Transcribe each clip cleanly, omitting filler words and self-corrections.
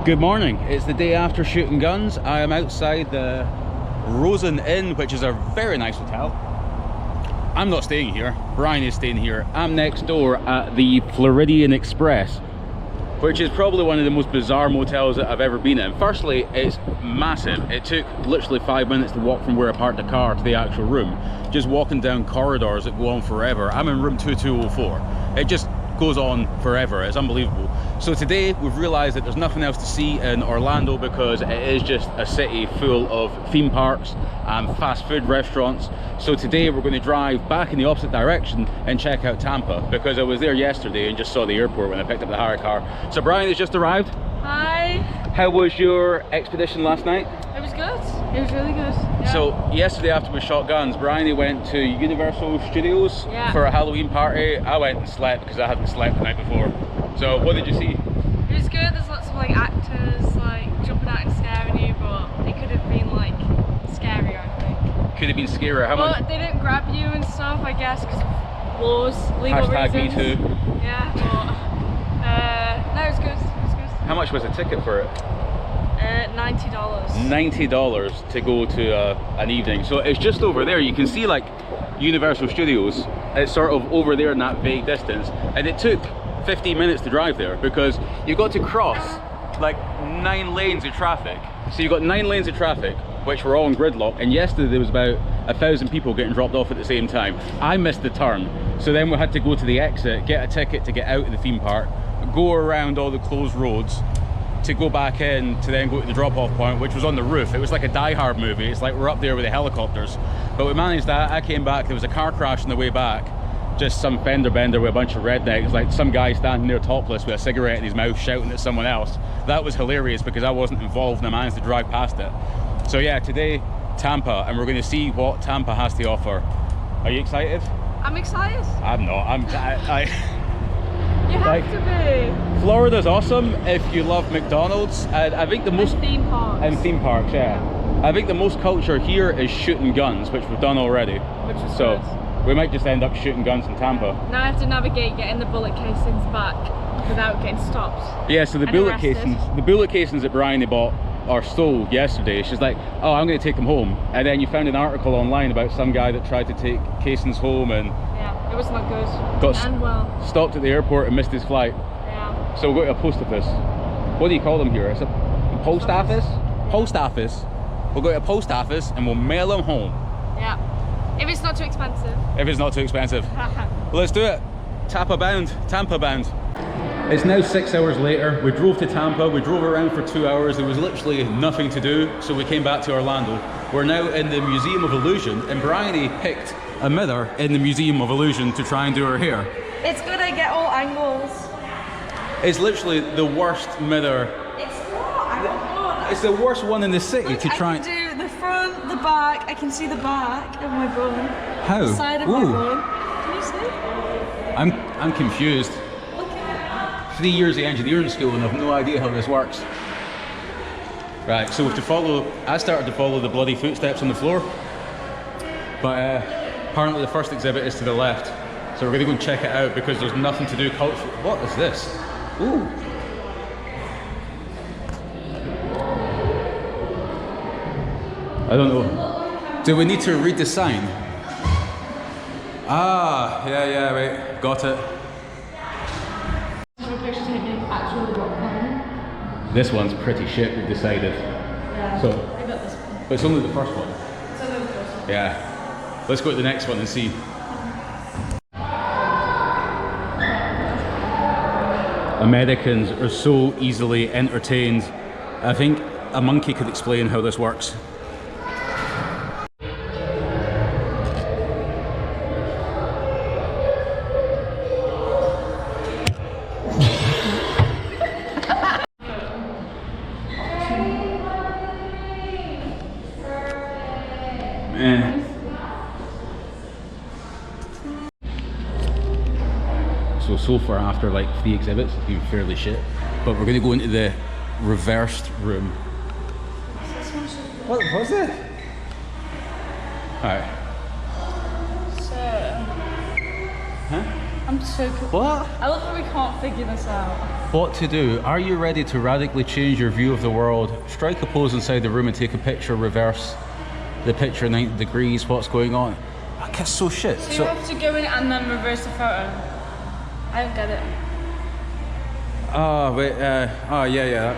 Good morning. It's the day after shooting guns. I am outside the Rosen Inn, which is a very nice hotel. I'm not staying here. Brian is staying here. I'm next door at the Floridian Express, which is probably one of the most bizarre motels that I've ever been in. Firstly, it's massive. It took literally 5 minutes to walk from where I parked the car to the actual room. Just walking down corridors that go on forever. I'm in room 2204. It just goes on forever. It's unbelievable. So today we've realized that there's nothing else to see in Orlando because it is just a city full of theme parks and fast food restaurants. So today we're going to drive back in the opposite direction and check out Tampa, because I was there yesterday and just saw the airport when I picked up the hire car. So Brian has just arrived. Hi. How was your expedition last night? It was good. It was really good. Yeah. So yesterday after we shot guns, Brian went to Universal Studios for a Halloween party. I went and slept because I hadn't slept the night before. So what did you see? It was good. There's lots of like actors like jumping out and scaring you, but it could have been like scarier, I think. Could have been scarier. How much? But they didn't grab you and stuff, I guess, because of laws, legal Hashtag reasons. me too. Yeah, but no, it was good. It was good. How much was the ticket for it? $90. $90 to go to an evening. So it's just over there. You can see like Universal Studios. It's sort of over there in that vague distance, and it took 15 minutes to drive there because you've got to cross like 9 lanes of traffic. So you've got 9 lanes of traffic which were all in gridlock, and yesterday there was about 1,000 people getting dropped off at the same time. I missed the turn, so then we had to go to the exit, get a ticket to get out of the theme park, go around all the closed roads to go back in to then go to the drop-off point, which was on the roof. It was like a Die Hard movie. It's like we're up there with the helicopters. But we managed that. I came back, there was a car crash on the way back. Just some fender bender with a bunch of rednecks, like some guy standing there topless with a cigarette in his mouth shouting at someone else. That was hilarious because I wasn't involved and I managed to drive past it. So yeah, today, Tampa, and we're gonna see what Tampa has to offer. Are you excited? I'm excited. I'm not. You have like, to be. Florida's awesome if you love McDonald's. I think the most... And theme parks. And theme parks, yeah. I think the most culture here is shooting guns, which we've done already. Which is so good. We might just end up shooting guns in Tampa. Now I have to navigate getting the bullet casings back without getting stopped. Yeah, so the bullet casings that Brian bought are stole yesterday. She's like, oh, I'm going to take them home. And then you found an article online about some guy that tried to take casings home and yeah, it was not good. got stopped at the airport and missed his flight. Yeah. So we'll go to a post office. What do you call them here? It's a post office? Post office. We'll go to a post office and we'll mail them home. Yeah. If it's not too expensive. If it's not too expensive. Well, let's do it. Tampa bound. It's now 6 hours later. We drove to Tampa. We drove around for 2 hours. There was literally nothing to do, so we came back to Orlando. We're now in the Museum of Illusion, and Bryony picked a mirror in the Museum of Illusion to try and do her hair. It's good I get all angles. It's literally the worst mirror. It's not. It's the worst one in the city. Look, to try. I can do the front, the back. I can see the back of my bun. How? The side of my bun. Can you see? I'm confused. 3 years of engineering school and I've no idea how this works. Right, so we have to follow, I started to follow the bloody footsteps on the floor, but apparently the first exhibit is to the left, so we're going to go and check it out because there's nothing to do culturally. What is this? Ooh. I don't know. Do we need to read the sign? Ah, yeah, wait, got it. This one's pretty shit, we've decided. Yeah. So, I got this one. but it's only the first one. It's only the first one. Yeah. Let's go to the next one and see. Americans are so easily entertained. I think a monkey could explain how this works. So far after like 3 exhibits, it's been fairly shit. But we're gonna go into the reversed room. What was it? Alright. So... Huh? I'm so cool. What? I love that we can't figure this out. What to do? Are you ready to radically change your view of the world? Strike a pose inside the room and take a picture, reverse the picture 90 degrees. What's going on? That's so shit. So you have to go in and then reverse the photo. I don't get it. Oh, wait, oh, yeah.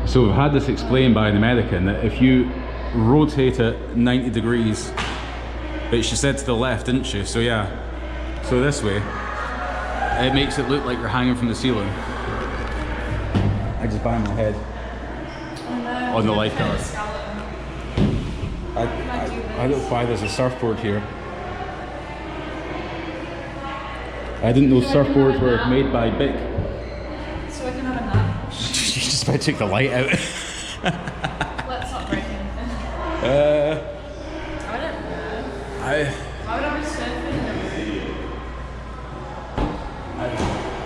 So we've had this explained by an American that if you rotate it 90 degrees, but she said to the left, didn't she? So yeah, so this way, it makes it look like you're hanging from the ceiling. I just banged my head on the lifeguard. I don't know why there's a surfboard here. I didn't know surfboards were made by Bic. So I can have a nap. You just about to take the light out. Let's not break anything. I don't know. Why would I be surfing?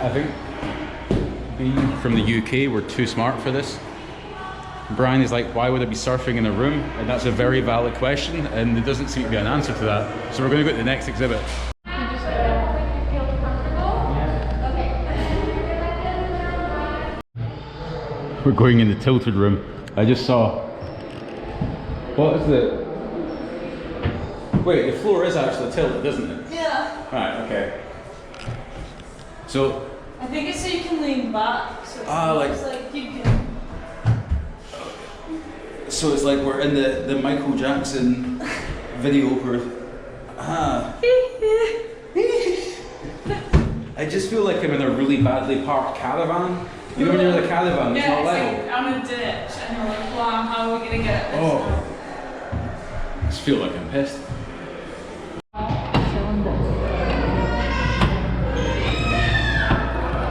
I think being from the UK, we're too smart for this. Brian is like, why would I be surfing in a room? And that's a very valid question, and there doesn't seem to be an answer to that. So we're going to go to the next exhibit. We're going in the tilted room. I just saw. What is it? Wait, the floor is actually tilted, isn't it? Yeah. Right, okay. So. I think it's so you can lean back. So it's like you can. So it's like we're in the Michael Jackson video where. I just feel like I'm in a really badly parked caravan. You know when you're in a caravan, it's not level. Like I'm in a ditch and you're like, wow, how are we gonna get this? Oh. I just feel like I'm pissed.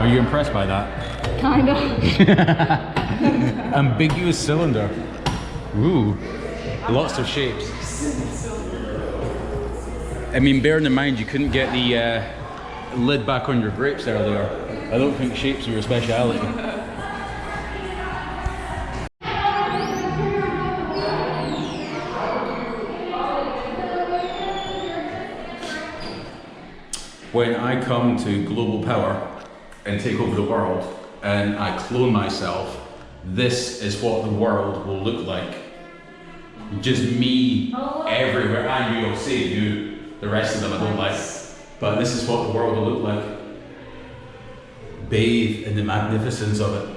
Are you impressed by that? Kind of. Ambiguous cylinder. Ooh. Lots of shapes. I mean, bearing in mind you couldn't get the lid back on your grapes earlier. I don't think shapes are your speciality. When I come to global power and take over the world and I clone myself, this is what the world will look like. Just me everywhere. And you'll see you, the rest of them I don't like. But this is what the world will look like. Bathe in the magnificence of it.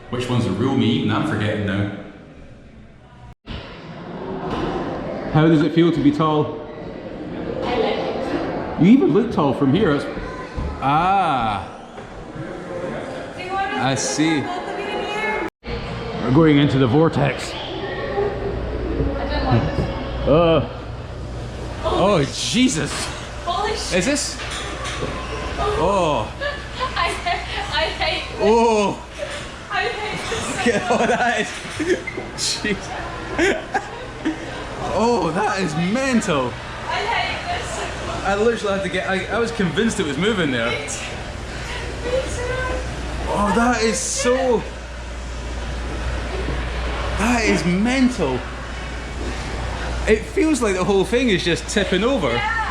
Which one's the real me? Even I'm forgetting now. How does it feel to be tall? I like it. You even look tall from here. Ah, I see. We're going into the vortex. I don't like this. Oh, Jesus. Holy shit. Is this? Oh. I hate this. Oh. I hate this so Okay, much. oh, that is. Jeez. Oh, that is mental. I hate this so much. I literally had to get. I was convinced it was moving there. Me too. Oh, that is so. That is mental. It feels like the whole thing is just tipping over. Yeah.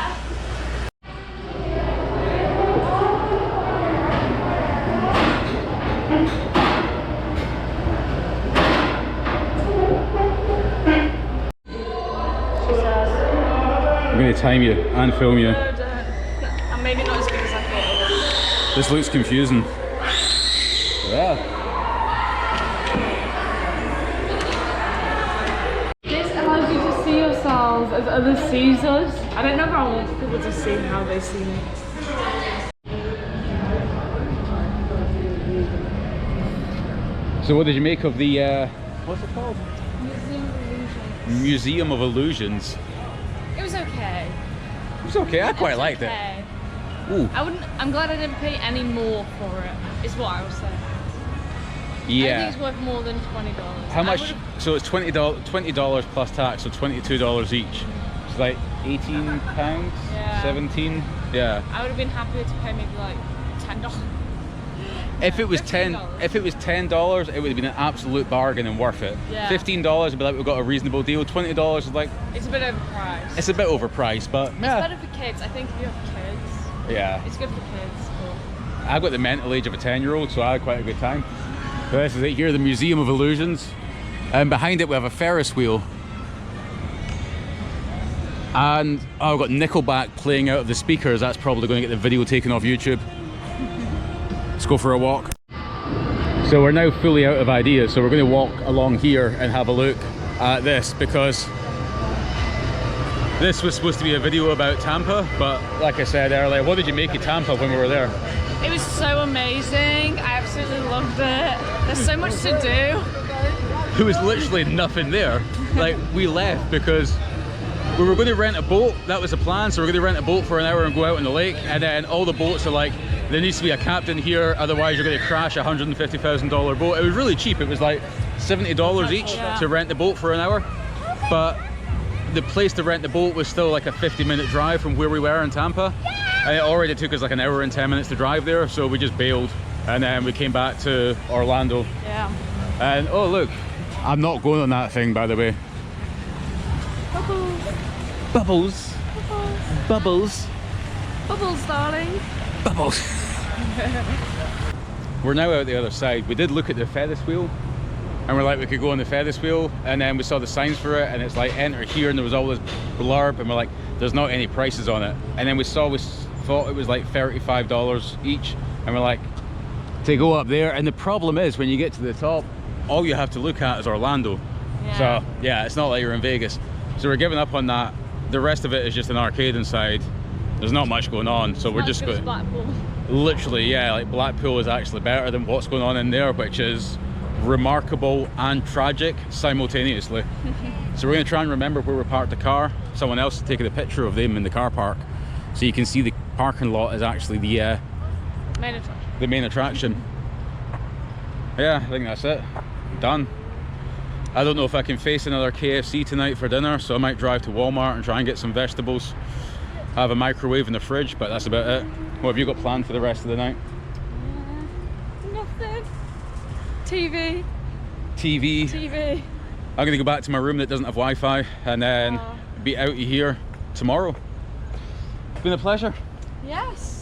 I'm going to time you and film you. No, don't. I'm maybe not as good as I thought. This looks confusing. Yeah. This allows you to see yourselves as others see us. I don't know if I want people to see how they see me. So what did you make of the, what's it called? Museum of Illusions. Museum of Illusions. It was okay. It was okay, I quite liked it. Okay. Ooh. I'm glad I didn't pay any more for it, is what I was saying. I Yeah. think it's worth more than $20. How much? So it's $20 plus tax, so $22 each. It's like £18, Yeah. 17. Yeah. I would have been happier to pay maybe like $10. If it was $15. if it was $10, it would have been an absolute bargain and worth it. Yeah. $15 would be like we've got a reasonable deal. $20 is like It's a bit overpriced. it's a bit overpriced, but It's yeah, better for kids. I think if you have kids, yeah. it's good for kids. I've got the mental age of a 10-year-old, so I had quite a good time. So this is it here, the Museum of Illusions, and behind it we have a Ferris wheel. And I've got Nickelback playing out of the speakers. That's probably going to get the video taken off YouTube. Let's go for a walk. So we're now fully out of ideas, so we're going to walk along here and have a look at this, because this was supposed to be a video about Tampa, but like I said earlier, what did you make of Tampa when we were there? It was so amazing. I absolutely loved it. There's so much to do. There was literally nothing there. Like, we left because we were going to rent a boat. That was the plan. So we're going to rent a boat for an hour and go out on the lake, and then all the boats are like, there needs to be a captain here, otherwise you're going to crash a $150,000 boat. It was really cheap. It was like $70 each to rent the boat for an hour, but the place to rent the boat was still like a 50-minute drive from where we were in Tampa, and it already took us like an hour and 10 minutes to drive there, so we just bailed, and then we came back to Orlando. Yeah. And oh look, I'm not going on that thing, by the way. Bubbles. Bubbles. Bubbles. Bubbles. Bubbles, darling. Bubbles. We're now out the other side. We did look at the Ferris wheel, and we're like, we could go on the Ferris wheel, and then we saw the signs for it, and it's like enter here, and there was all this blurb, and we're like, there's not any prices on it. And then we thought it was like $35 each, and we're like, to go up there. And the problem is, when you get to the top, all you have to look at is Orlando. Yeah. So yeah, it's not like you're in Vegas. So we're giving up on that. The rest of it is just an arcade inside. There's not much going on, so we're just going. Blackpool. Literally, yeah, like Blackpool is actually better than what's going on in there, which is remarkable and tragic simultaneously. So we're going to try and remember where we parked the car. Someone else is taking a picture of them in the car park, so you can see the parking lot is actually the main attraction. Yeah, I think that's it. Done. I don't know if I can face another KFC tonight for dinner, so I might drive to Walmart and try and get some vegetables. I have a microwave in the fridge, but that's about it. What have you got planned for the rest of the night? Nothing. TV. TV. I'm gonna go back to my room that doesn't have Wi-Fi, and then be out of here tomorrow. It's been a pleasure. Yes.